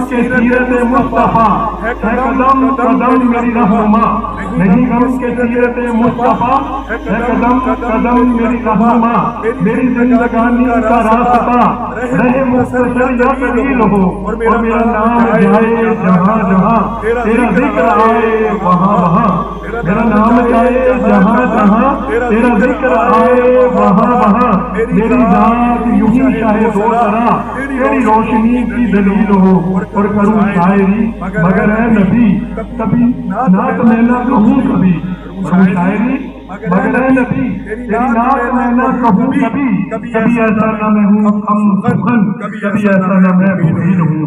के सीरत मुस्तफा है कदम कदम मेरी रहनुमा, नहीं गम के सीरत मुस्तफा है कदम कदम मेरी रहनुमा। मेरी जिंदगानी का रास्ता रहे मुख्तसर या तवील हो, और मेरा नाम जाए जहाँ जहाँ, तेरा जिक्र आए वहाँ वहाँ। मेरा नाम जाए जहाँ जहाँ, तेरा जिक्र आए वहाँ वहाँ। मेरी जात यूं ही चाहे दो तरह, तेरी रोशनी की दलील हो, और करूँ शायरी मगर है नबी कभी नात मैं न कहूँ कभी। करूँ शायरी मगर है नबी तेरी नात मैं न कहूँ कभी। कभी ऐसा न मैं हूँ हम सुखन, कभी ऐसा न मैं मुहीन हूँ।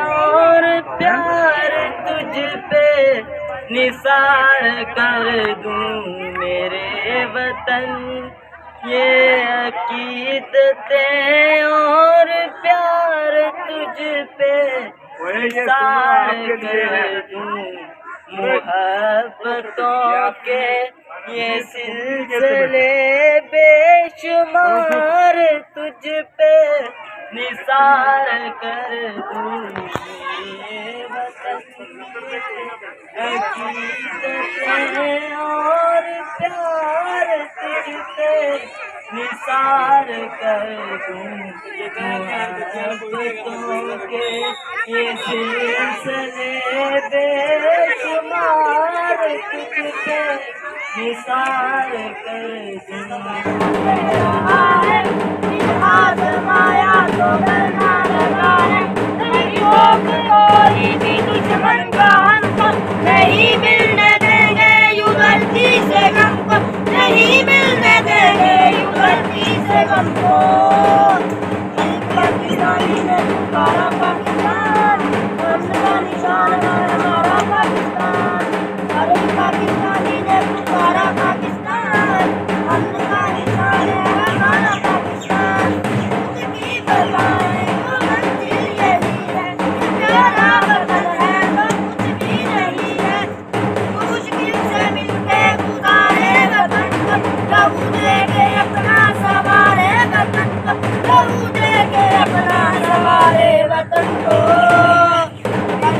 और प्यार तुझ पे निसार कर दूं मेरे वतन, ये अकीदतें और प्यार तुझ पे निसार कर दूं। मोहब्बतों के ये सिलसिले बेशुमार तुझ पे निसार कर दूं मेरे वतन, अकीदतें और प्यार तुझ पे निसार कर दूं। मोहब्बतों के ये सिलसिले बेशुमार तुझ पे निसार कर दूं। माया तो डरना लगा है, कोई भी दुश्मन का हमको नहीं मिलने देंगे यूं गलती से हमको, नहीं मिलने देंगे यूं गलती से हमको। पाकिस्तानी ने पुकारा पाकिस्तान, हमका निशान है हमारा पाकिस्तान। अरे पाकिस्तानी ने पुकारा पाकिस्तान, हमका निशान है हमारा पाकिस्तान। उसकी बताएं वो मंजिल यही है, प्यारा वतन है तो कुछ भी नहीं है। मुश्किल से मिलके गुजारे वतन को, लहू देके अपना सवारे वतन को, लहू देके अपना सवारे वतन को।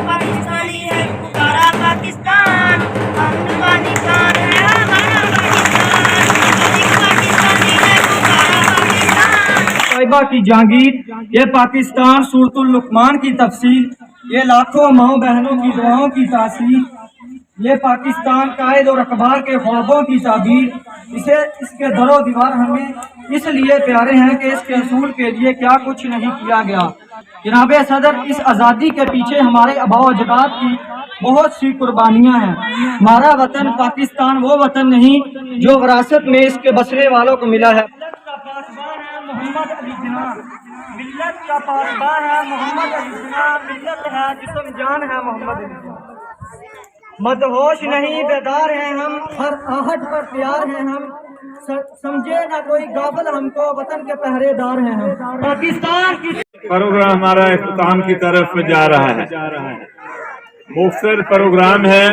पाकिस्तानी है पुकारा पाकिस्तान, हमका निशान है हमारा पाकिस्तान। पाकिस्तानी है पुकारा पाकिस्तान। साहिबा की जहांगीर, ये पाकिस्तान सूरतुल लुकमान की तफसील, ये लाखों माओ बहनों की दुआओं की तासीर, ये पाकिस्तान कायद और अखबार के ख्वाबों की ताबीर। इसके दरो दीवार हमें इसलिए प्यारे हैं कि इसके असूल के लिए क्या कुछ नहीं किया गया। जनाब सदर, इस आज़ादी के पीछे हमारे आबाओ अजदाद की बहुत सी कुर्बानियां हैं। हमारा वतन पाकिस्तान वो वतन नहीं जो विरासत में इसके बसने वालों को मिला है। मोहम्मद अली जिन्ना मिल्लत का पासबान है, मोहम्मद अली जिन्ना मिल्लत है, जिस्म जान है मोहम्मद अली जिन्ना। मदहोश नहीं बेदार हैं हम, हर आहट पर तैयार हैं हम, समझे ना कोई गाफिल हमको, वतन के पहरेदार हैं हम। पाकिस्तान की प्रोग्राम हमारा इख्तिताम की तरफ जा रहा है। मुख्तर प्रोग्राम है।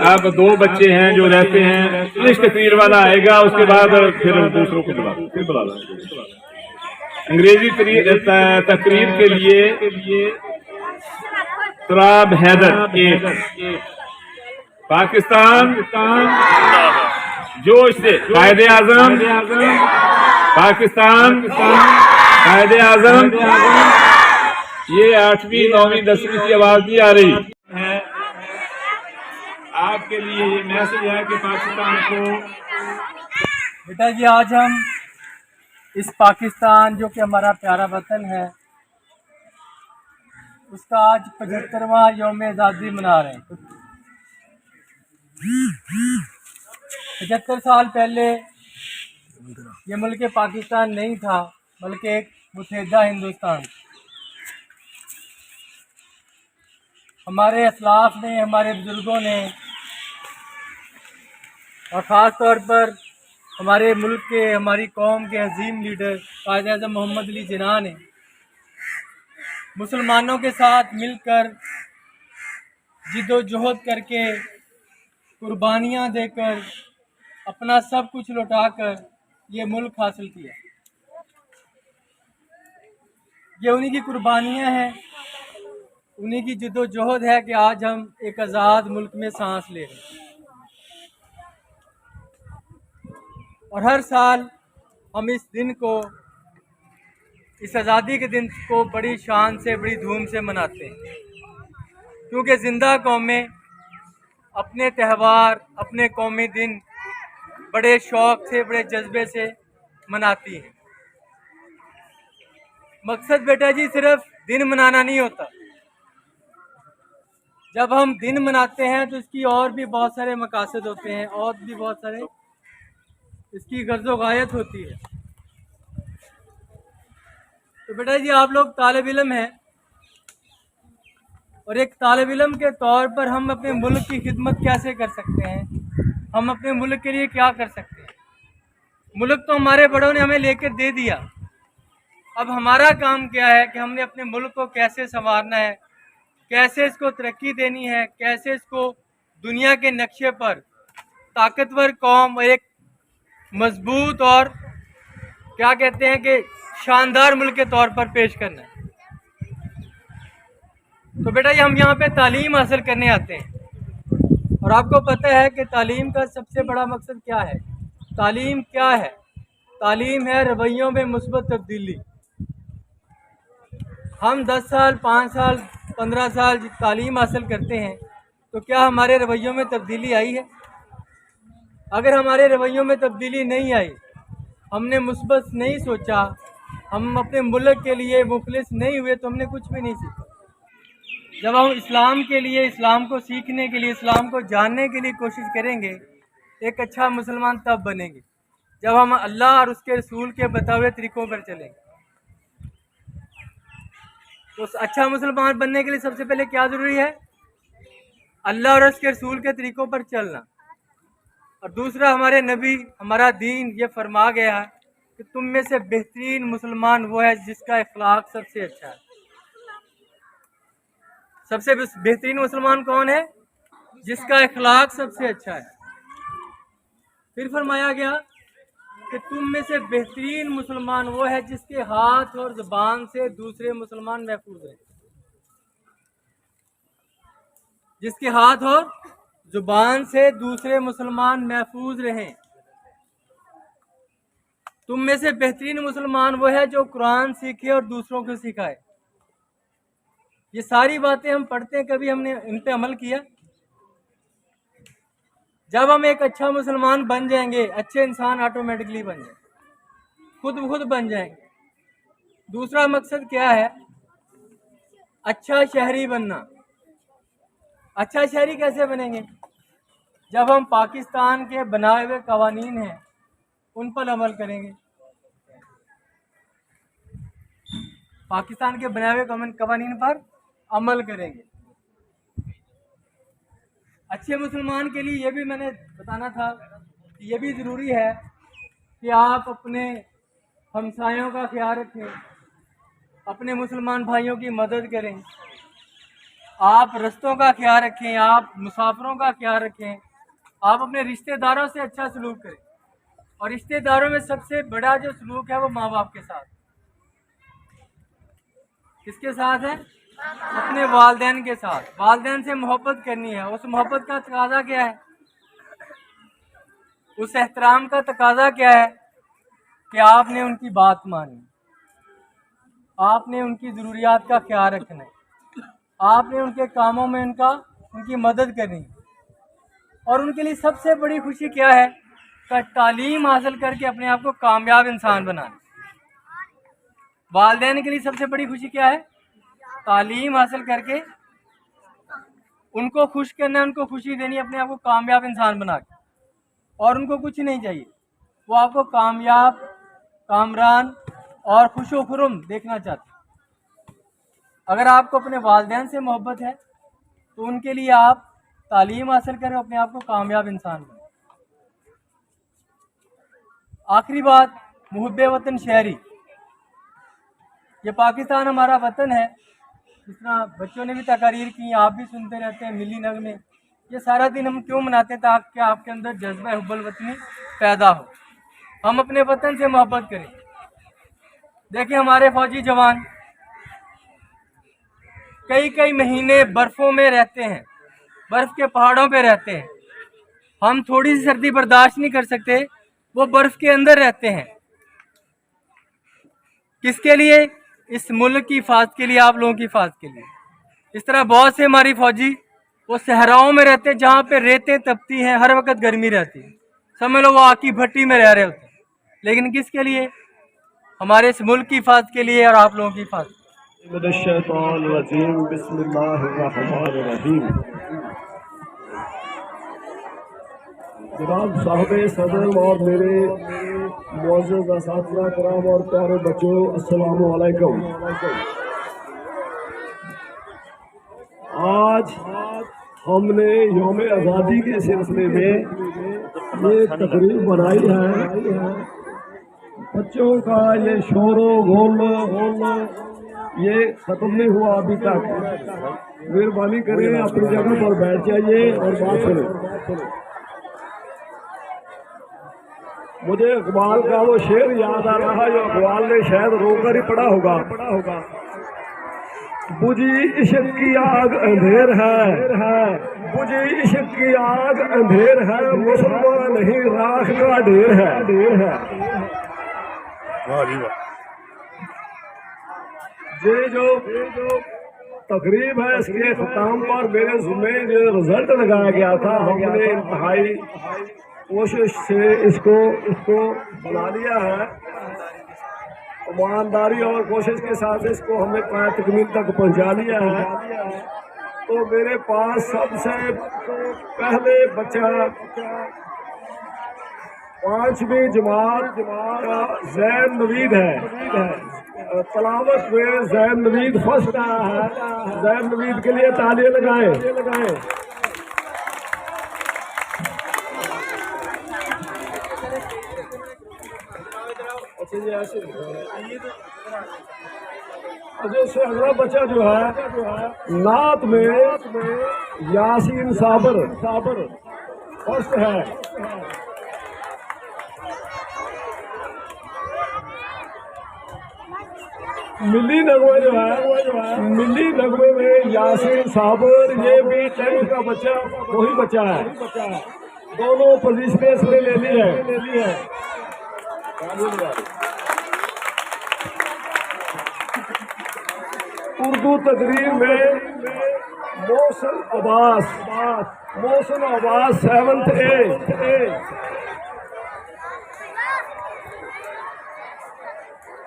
अब दो बच्चे हैं जो रहते हैं, तकरीर वाला आएगा, उसके बाद फिर दूसरों को बुला अंग्रेजी तकरीर के लिए तुराब हैदर एक पाकिस्तान जोश से कायदे आजम पाकिस्तान कायदे आजम ये 8वीं 9वीं 10वीं की आवाज नहीं आ रही है। आपके लिए ये मैसेज है कि पाकिस्तान को बेटा जी, आज हम इस पाकिस्तान जो कि हमारा प्यारा वतन है उसका आज 75वां यौम आज़ादी मना रहे हैं। 75 साल पहले ये मुल्क पाकिस्तान नहीं था बल्कि एक मुत्तहिदा हिंदुस्तान। हमारे असलाफ ने, हमारे बुजुर्गों ने और ख़ास तौर पर हमारे मुल्क के, हमारी कौम के अजीम लीडर कायद आज़म मोहम्मद अली जिन्ना ने मुसलमानों के साथ मिलकर जिद्दोजहद करके, कुर्बानियाँ देकर, अपना सब कुछ लौटाकर ये मुल्क हासिल किया। ये उन्हीं की कुर्बानियाँ हैं, उन्हीं की जिद्दोजहद है कि आज हम एक आज़ाद मुल्क में सांस ले रहे हैं। और हर साल हम इस दिन को, इस आज़ादी के दिन को बड़ी शान से, बड़ी धूम से मनाते हैं, क्योंकि ज़िंदा कौमें अपने त्यौहार, अपने कौमी दिन बड़े शौक़ से, बड़े जज्बे से मनाती हैं। मकसद बेटा जी सिर्फ दिन मनाना नहीं होता। जब हम दिन मनाते हैं तो इसकी और भी बहुत सारे मकासद होते हैं, और भी बहुत सारे इसकी गर्ज़ो गायत होती है। तो बेटा जी, आप लोग तालिब इल्म हैं और एक तालिब इल्म के तौर पर हम अपने मुल्क की खिदमत कैसे कर सकते हैं, हम अपने मुल्क के लिए क्या कर सकते हैं। मुल्क तो हमारे बड़ों ने हमें लेकर दे दिया, अब हमारा काम क्या है कि हमने अपने मुल्क को कैसे संवारना है, कैसे इसको तरक्की देनी है, कैसे इसको दुनिया के नक्शे पर ताकतवर कौम और एक मजबूत और क्या कहते हैं कि शानदार मुल्क के तौर पर पेश करना है। तो बेटा ये हम यहाँ पे तालीम हासिल करने आते हैं और आपको पता है कि तालीम का सबसे बड़ा मकसद क्या है। तालीम क्या है? तालीम है रवैयों में मुस्बत तब्दीली। हम 10 साल, 5 साल, 15 साल तालीम हासिल करते हैं तो क्या हमारे रवैयों में तब्दीली आई है? अगर हमारे रवैयों में तब्दीली नहीं आई, हमने मुस्बत नहीं सोचा, हम अपने मुल्क के लिए मुखलिस नहीं हुए तो हमने कुछ भी नहीं सीखा। जब हम इस्लाम के लिए, इस्लाम को सीखने के लिए, इस्लाम को जानने के लिए कोशिश करेंगे, एक अच्छा मुसलमान तब बनेंगे जब हम अल्लाह और उसके रसूल के बताए हुए तरीक़ों पर चलेंगे। तो अच्छा मुसलमान बनने के लिए सबसे पहले क्या ज़रूरी है? अल्लाह और उसके रसूल के तरीक़ों पर चलना। और दूसरा, हमारे नबी, हमारा दीन ये फरमा गया है कि तुम में से बेहतरीन मुसलमान वो है जिसका अखलाक सबसे अच्छा है। सबसे बेहतरीन मुसलमान कौन है? जिसका अखलाक सबसे अच्छा है। फिर फरमाया गया कि तुम में से बेहतरीन मुसलमान वो है जिसके हाथ और ज़ुबान से दूसरे मुसलमान महफूज रहे। जिसके हाथ और ज़ुबान से दूसरे मुसलमान महफूज रहें। तुम में से बेहतरीन मुसलमान वो है जो कुरान सीखे और दूसरों को सिखाए। ये सारी बातें हम पढ़ते हैं, कभी हमने इन पे अमल किया? जब हम एक अच्छा मुसलमान बन जाएंगे, अच्छे इंसान ऑटोमेटिकली बन जाएंगे, खुद बन जाएंगे। दूसरा मकसद क्या है? अच्छा शहरी बनना। अच्छा शहरी कैसे बनेंगे? जब हम पाकिस्तान के बनाए हुए कवानीन हैं उन पर अमल करेंगे। पाकिस्तान के बनाए हुए कवानीन पर अमल करेंगे। अच्छे मुसलमान के लिए ये भी मैंने बताना था कि ये भी ज़रूरी है कि आप अपने हमसायों का ख्याल रखें, अपने मुसलमान भाइयों की मदद करें, आप रस्तों का ख्याल रखें, आप मुसाफिरों का ख्याल रखें, आप अपने रिश्तेदारों से अच्छा सलूक करें। और रिश्तेदारों में सबसे बड़ा जो सलूक है वो माँ बाप के साथ। किसके साथ है? अपने वालिदैन के साथ। वालिदैन से मोहब्बत करनी है। उस मोहब्बत का तकाजा क्या है? उस एहतराम का तकाजा क्या है? कि आपने उनकी बात मानी। आपने उनकी ज़रूरियात का ख्याल रखना है, आपने उनके कामों में उनकी मदद करनी है। और उनके लिए सबसे बड़ी खुशी क्या है कि तालीम हासिल करके अपने आप को कामयाब इंसान बनाना। वालिदैन के लिए सबसे बड़ी खुशी क्या है? तालीम हासिल करके उनको खुश करना, उनको खुशी देनी, अपने आप को कामयाब इंसान बना के। और उनको कुछ नहीं चाहिए, वो आपको कामयाब, कामरान और खुशो खुर्रम देखना चाहते हैं। अगर आपको अपने वालिदैन से मोहब्बत है तो उनके लिए आप तालीम हासिल करें, अपने आप को कामयाब इंसान बनें। आखिरी बात, मुहब्बे वतन शहरी। ये पाकिस्तान हमारा वतन है। जिस तरह बच्चों ने भी तकारीर की, आप भी सुनते रहते हैं मिली नगमे। ये सारा दिन हम क्यों मनाते हैं? ताकि आपके अंदर जज्बा हुब्बुल वतनी पैदा हो, हम अपने वतन से मोहब्बत करें। देखिए, हमारे फौजी जवान कई महीने बर्फ़ों में रहते हैं, बर्फ़ के पहाड़ों पे रहते हैं। हम थोड़ी सी सर्दी बर्दाश्त नहीं कर सकते, वो बर्फ़ के अंदर रहते हैं। किसके लिए? इस मुल्क की हिफाजत के लिए, आप लोगों की हिफाजत के लिए। इस तरह बहुत से हमारी फौजी वो सहराओं में रहते हैं जहाँ पे रेतें तपती हैं, हर वक्त गर्मी रहती है, समझ लो वो आग की भट्टी में रह रहे होते हैं। लेकिन किसके लिए? हमारे इस मुल्क की हिफाजत के लिए और आप लोगों की हिफाजत। बिस्मिल्लाहिर्रहमानिर्रहीम। जनाब साहिब सदर और मेरे मुअज़्ज़ज़ असातिज़ा किराम और प्यारे बच्चों, अस्सलामु अलैकुम। आज हमने यौम आज़ादी के सिलसिले में ये तकरीब बनाई है। बच्चों का ये शोरो गोल ये ख़त्म नहीं हुआ अभी तक। मेहरबानी करें, अपनी जगह पर बैठ जाइए और बात सुनें। मुझे इकबाल का वो शेर याद आ रहा, जो इकबाल ने शायद रोकर ही पढ़ा होगा। बुझी इश्क की आग अंधेर है, बुझी इश्क की आग अंधेर है, मुसलमान नहीं राख का ढेर है। ये जो तकरीब है, इसके ख़त्म पर मेरे ज़िम्मे जो रिजल्ट लगाया गया था, हमने इंतहाई कोशिश से इसको बना लिया है। ईमानदारी और कोशिश के साथ इसको हमने तकमील तक पहुंचा लिया है। तो मेरे पास सबसे पहले बच्चा 5वीं जमात का ज़ैन नवीद है। तलावत में ज़ैन नवीद फर्स्ट आया है। ज़ैन नवीद के लिए तालियां लगाएं। जैसे अगला बच्चा जो है नात में यासीन साबर फर्स्ट है। मिली नगमे जो है, मिली नगमे में यासीन साबर, ये भी 10th का बच्चा, वही बच्चा है। दोनों पोजीशनें इसने ले ली है। उर्दू तकरीर में मोहसिन अब्बास 7th A।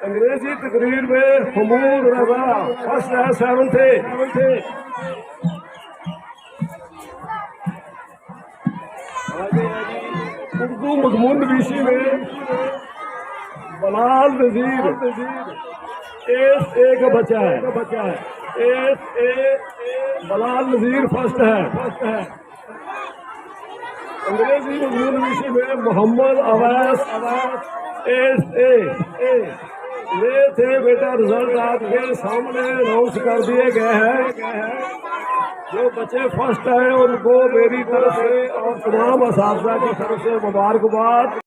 अंग्रेजी तकरीर में हमूद रजा फर्स्ट है 7th A। उर्दू मजमून नवीसी में बलाल नजीर 8th A का बच्चा है। 8th A बलाल नजीर फर्स्ट है। अंग्रेजी मजमून नवीसी में मोहम्मद अवैस 8th A। ये थे बेटा रिजल्ट आपके सामने अनाउंस कर दिए गए हैं। जो बच्चे फर्स्ट आए उनको मेरी तरफ से और तमाम असातिज़ा की तरफ से मुबारकबाद।